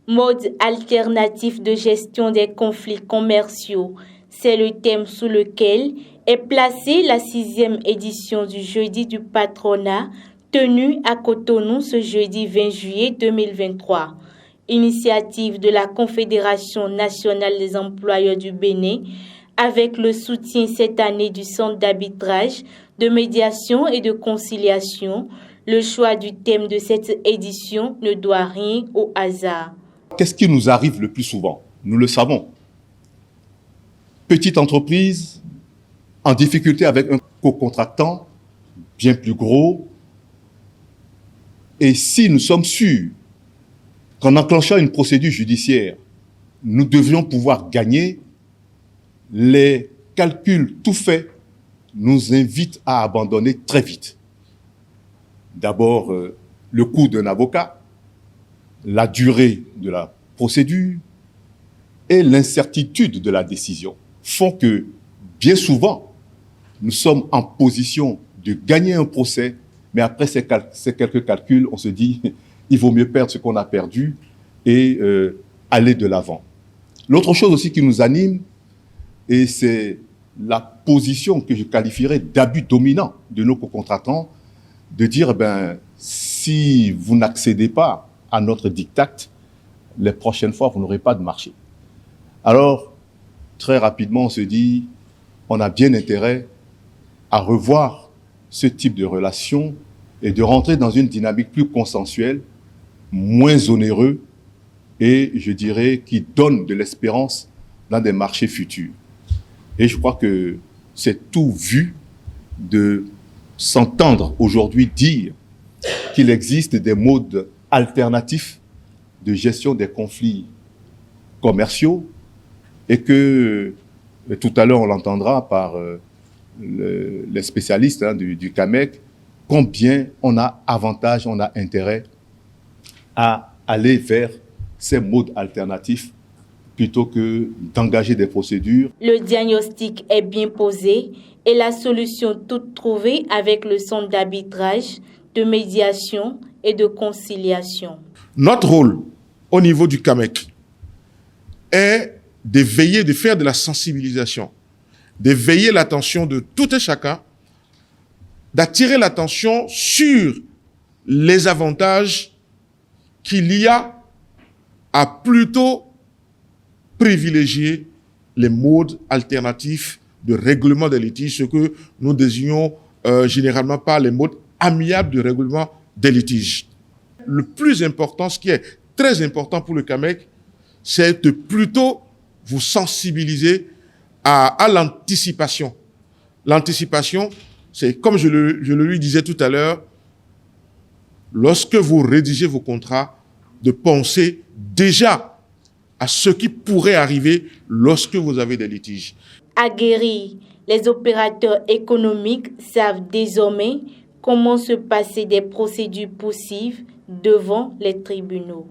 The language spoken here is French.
Mode alternatif de gestion des conflits commerciaux, c'est le thème sous lequel est placée la 6e édition du Jeudi du patronat tenue à Cotonou ce jeudi 20 juillet 2023. Initiative de la Confédération nationale des employeurs du Bénin avec le soutien cette année du Centre d'arbitrage, de médiation et de conciliation. Le choix du thème de cette édition ne doit rien au hasard. Qu'est-ce qui nous arrive le plus souvent? Nous le savons. Petite entreprise en difficulté avec un co-contractant bien plus gros. Et si nous sommes sûrs qu'en enclenchant une procédure judiciaire, nous devions pouvoir gagner, les calculs tout faits nous invitent à abandonner très vite. D'abord, le coût d'un avocat, la durée de la procédure et l'incertitude de la décision font que, bien souvent, nous sommes en position de gagner un procès, mais après ces quelques calculs, on se dit il vaut mieux perdre ce qu'on a perdu et aller de l'avant. L'autre chose aussi qui nous anime, et c'est la position que je qualifierais d'abus dominant de nos co-contractants, de dire, si vous n'accédez pas à notre diktat, les prochaines fois, vous n'aurez pas de marché. Alors, très rapidement, on se dit, on a bien intérêt à revoir ce type de relation et de rentrer dans une dynamique plus consensuelle, moins onéreuse et, je dirais, qui donne de l'espérance dans des marchés futurs. Et je crois que c'est tout vu de s'entendre aujourd'hui dire qu'il existe des modes alternatifs de gestion des conflits commerciaux et que, tout à l'heure on l'entendra par les spécialistes du CAMEC, combien on a avantage, on a intérêt à aller vers ces modes alternatifs plutôt que d'engager des procédures. Le diagnostic est bien posé et la solution toute trouvée avec le centre d'arbitrage, de médiation et de conciliation. Notre rôle au niveau du CAMEC est de veiller, de faire de la sensibilisation, de veiller l'attention de tout et chacun, d'attirer l'attention sur les avantages qu'il y a à plutôt privilégier les modes alternatifs de règlement des litiges, ce que nous désignons généralement par les modes amiables de règlement des litiges. Le plus important, ce qui est très important pour le CAMEC, c'est de plutôt vous sensibiliser à l'anticipation. L'anticipation, c'est comme je le lui disais tout à l'heure, lorsque vous rédigez vos contrats, de penser déjà à ce qui pourrait arriver lorsque vous avez des litiges. Aguerris, les opérateurs économiques savent désormais comment se passer des procédures poussives devant les tribunaux.